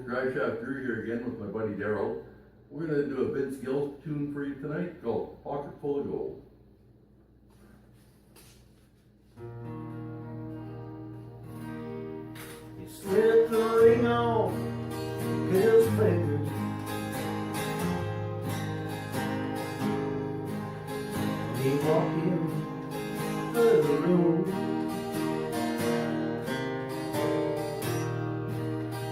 DriveShaft Drew here again with my buddy Daryl. We're going to do a Vince Gill tune for you tonight called Pocket Full of Gold. He slipped the ring off his finger, he walked in the room,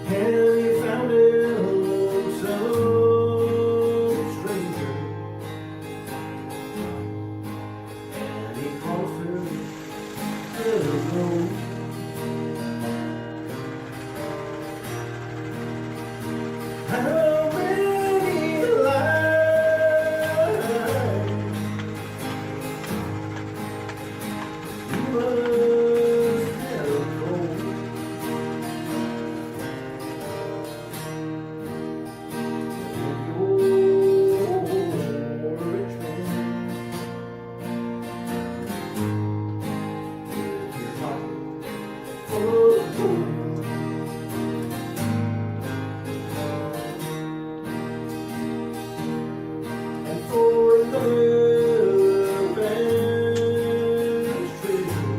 and he found himself a stranger, and he crossed the road. How many lives you must have told? You're a rich man with your pocket full of gold. For another man's treasure,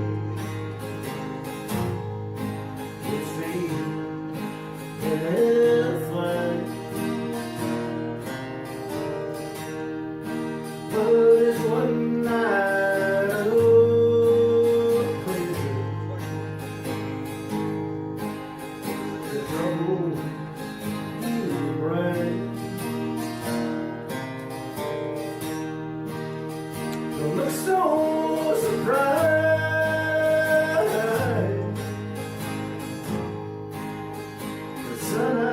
you'll see in flight. But it's one night of pleasure, the trouble you bring. Don't look so surprised, the son I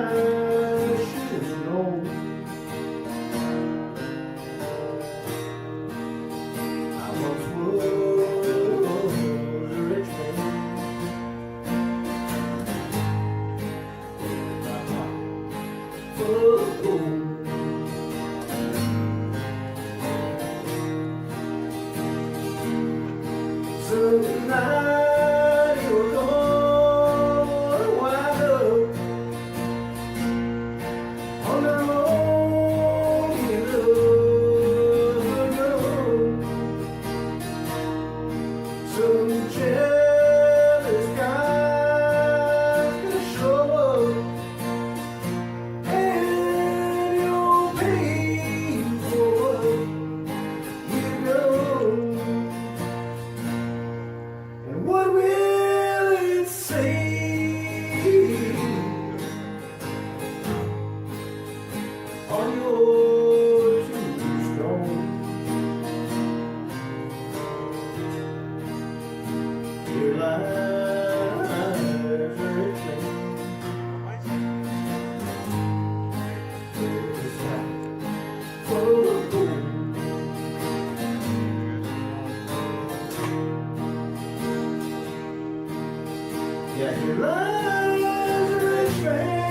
should have known. I once was a rich man with my pocket full of gold. So tonight you're gonna wind up on the road you love road. Some jealous guys gonna show up, and you'll pay for what you know. And what will it say on your tombstone? Here lies a rich man with his pocket full of gold. Yeah, here lies a rich man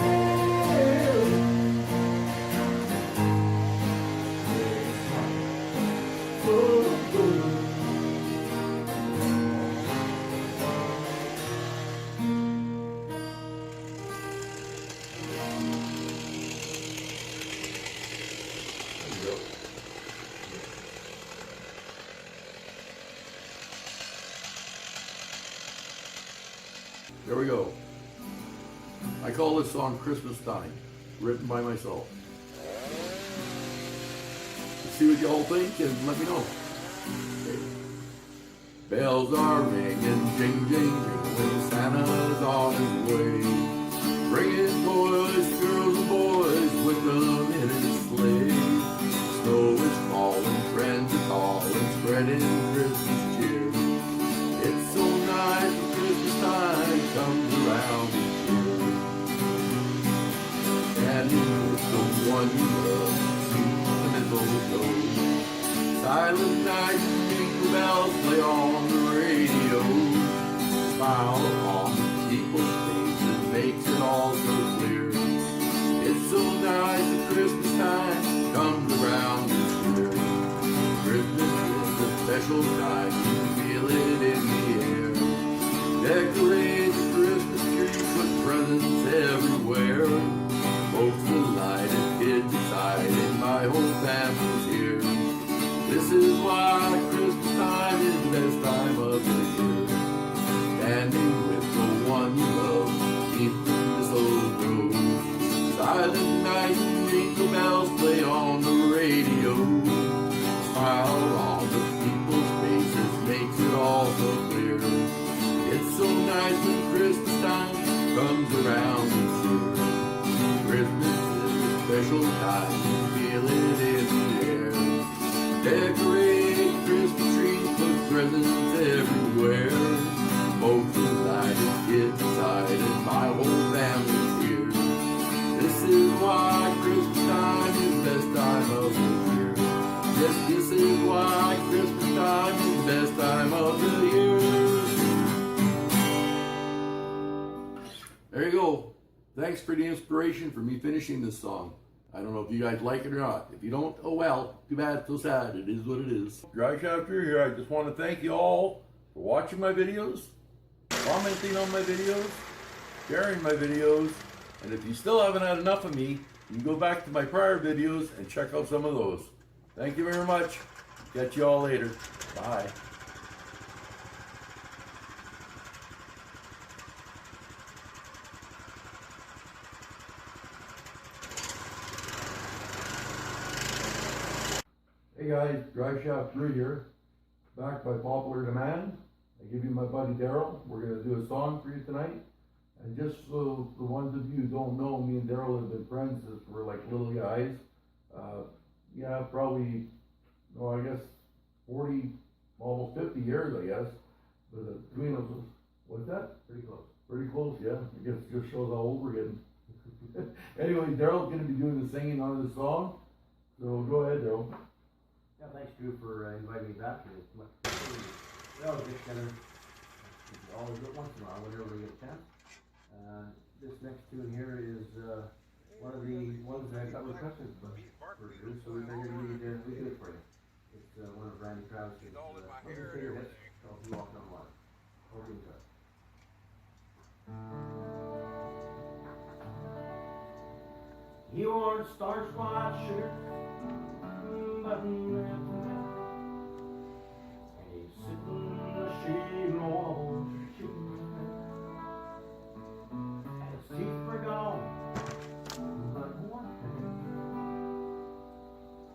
with his pocket full of gold. There you go. There we go. I call this song Christmas Time, written by myself. See what you all think and let me know. Okay. Bells are ringing, jing, jing, jingling, Santa's on his way. Bringing toys, girls and boys with them in his sleigh. Snow is falling, friends are calling, spreading Christmas cheer. It's so nice when Christmas time comes around each year. Standing with the one you love, see the mistletoe. Silent night, jingle bells play on the radio. Smile on the people's faces makes it all so clear. It's so nice when Christmas time comes around each year. Christmas is a special time, you feel it in the air. Decorate the Christmas tree, put presents everywhere. on the radio. Smile on the people's faces makes it all so clear. It's so nice when Christmas time comes around each year. Christmas is a special time, you feel it in the air. Decorate Christmas trees, put presents everywhere. Folks excited, kids excited, my whole family's here. This is why Christmas time is the best time of the year. Yes, this is why Christmas time is the best time of the year. There you go. Thanks for the inspiration for me finishing this song. I don't know if you guys like it or not. If you don't, oh well, too bad, so sad. It is what it is. DriveShaft Drew here. I just want to thank you all for watching my videos, commenting on my videos, sharing my videos, and if you still haven't had enough of me, you can go back to my prior videos and check out some of those. Thank you very much. Catch you all later. Bye. Hey guys, DriveShaft Drew here, back by popular demand. I give you my buddy Daryl. We're going to do a song for you tonight. And just so the ones of you who don't know, me and Daryl have been friends since we're like little guys. Yeah, probably, no, I guess 40, almost 50 years, I guess. But between us, what's that? Pretty close. Pretty close, yeah. I guess it just shows how old we're getting. Anyway, Daryl's going to be doing the singing on this song. So go ahead, Daryl. Yeah, thanks, Drew, for inviting me back here. We always get together. We always do it once in a while, whenever we get a chance. This next tune here is one of the ones that I got requested for Drew, so we figured we do it for you. It's one of Randy Travis's favorite hits called "You Walk on Water." Hope you enjoy. He wore a starched white shirt, button up, and he's sitting in the shade and wall, and his teeth were gone. But one thing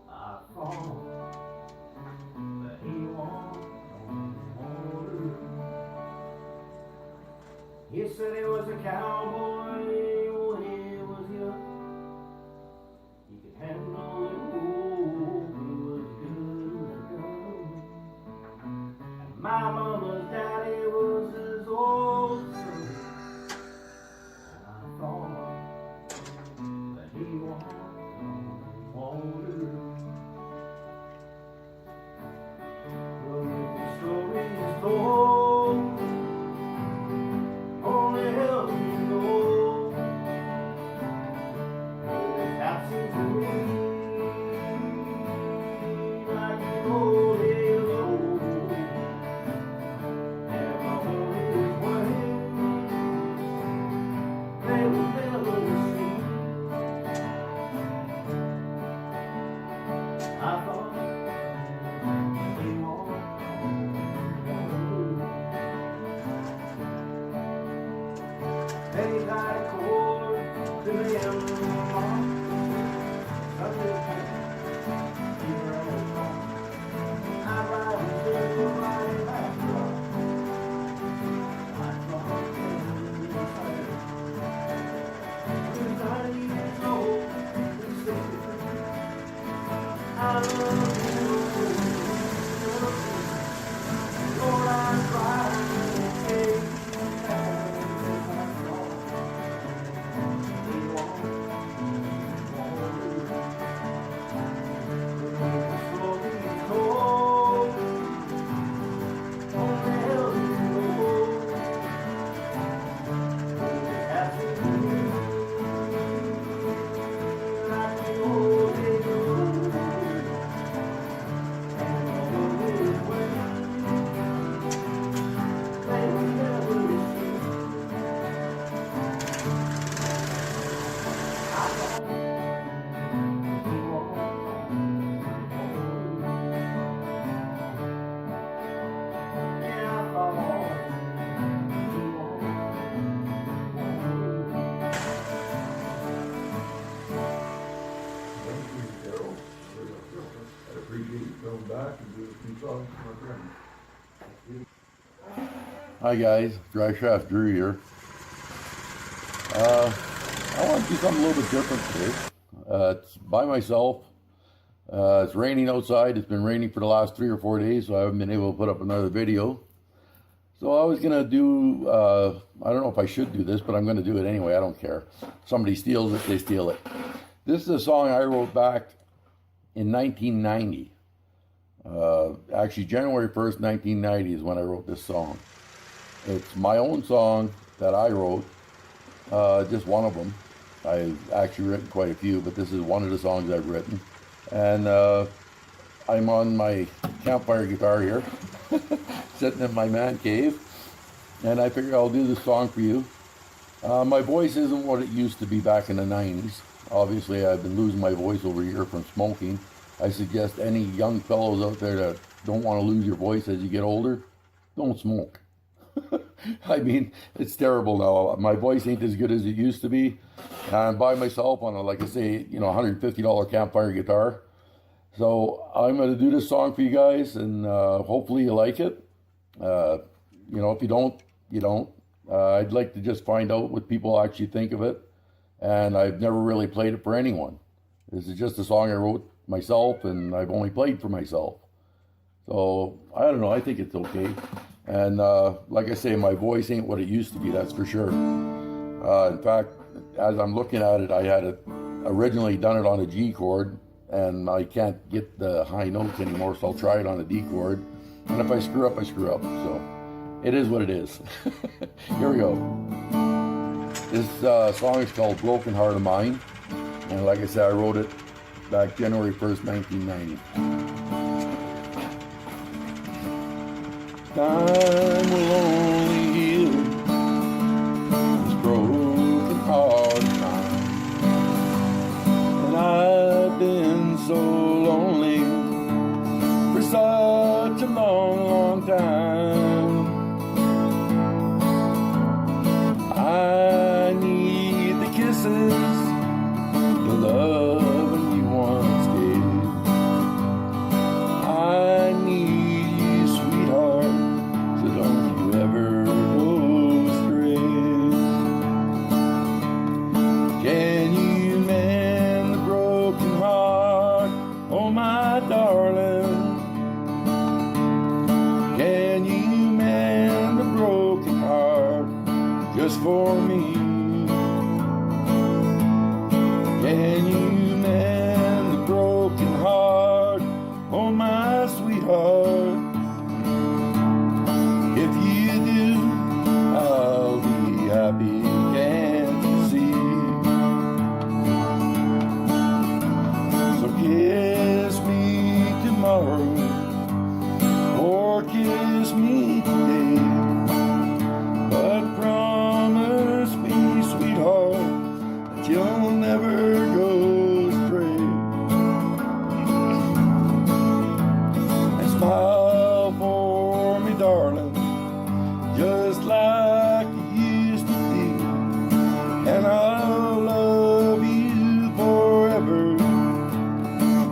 I thought that he walked on water. He said he was a cowboy when he was young. He could handle the road, he was good with a gun. And my mama's daddy was his old son. And I thought that he walked on water. Well, if the story is told, only hell can know. His house is green like an old halo, and on his way they will never see. I thought he walked on water. Then he tied a cord to the end of the arm. Sunday came, he ran along. I ride until the light back on. I thought he was tired. He was 90 years old, he's 63. I love him, Lord, I cried and gave him back. Hi guys, DriveShaft Drew here. I want to do something a little bit different today. It's by myself. It's raining outside. It's been raining for the last 3 or 4 days, so I haven't been able to put up another video. So I was going to do, I don't know if I should do this, but I'm going to do it anyway. I don't care. Somebody steals it, they steal it. This is a song I wrote back in 1990. Actually, January 1st, 1990 is when I wrote this song. It's my own song that I wrote, just one of them. I've actually written quite a few, but this is one of the songs I've written. And I'm on my campfire guitar here, sitting in my man cave, and I figure I'll do this song for you. My voice isn't what it used to be back in the 90s. Obviously, I've been losing my voice over here from smoking. I suggest any young fellows out there that don't want to lose your voice as you get older, don't smoke. I mean, it's terrible now. My voice ain't as good as it used to be. I'm by myself on a, like I say, you know, $150 campfire guitar. So I'm going to do this song for you guys, and hopefully you like it. You know, if you don't, you don't. I'd like to just find out what people actually think of it. And I've never really played it for anyone. This is just a song I wrote myself, and I've only played for myself. So I don't know, I think it's okay. And like I say, my voice ain't what it used to be, that's for sure. In fact, as I'm looking at it, I had it originally done it on a G chord, and I can't get the high notes anymore, so I'll try it on a D chord. And if I screw up, I screw up. So it is what it is. Here we go. This song is called Broken Heart of Mine. And like I said, I wrote it back January 1st, 1990. Time will only heal this broken heart of mine. And I've been so lonely for such a long, long time. I need the kisses, the love you once gave. I need you, sweetheart, so don't you ever go astray. Can you mend the broken heart, oh my darling? Can you mend the broken heart just for me? Can you mend the broken heart, oh my sweetheart? If you do, I'll be happy, can't you see? So kiss me tomorrow, or kiss me today, but promise me, sweetheart, that you'll never go astray. And smile for me, darling, just like you used to be. And I'll love you forever,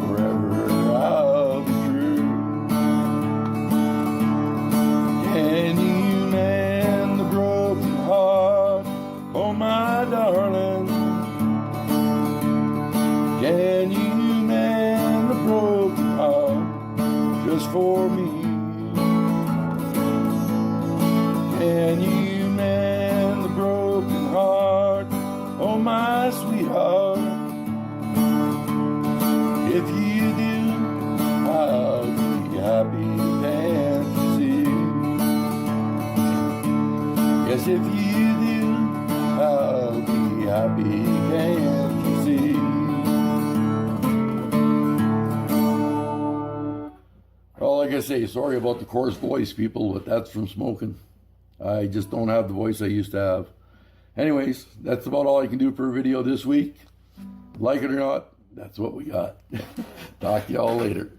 forever I'll be true. Can you mend the broken heart, oh my darling? Can you mend the broken heart just for me? Can you mend the broken heart, oh my sweetheart? If you do, I'll be happy, can't you see? Yes, if you do, I'll be happy, can't you see? Well, like I say, sorry about the coarse voice, people, but that's from smoking. I just don't have the voice I used to have. Anyways, that's about all I can do for a video this week. Like it or not, that's what we got. Talk to y'all later.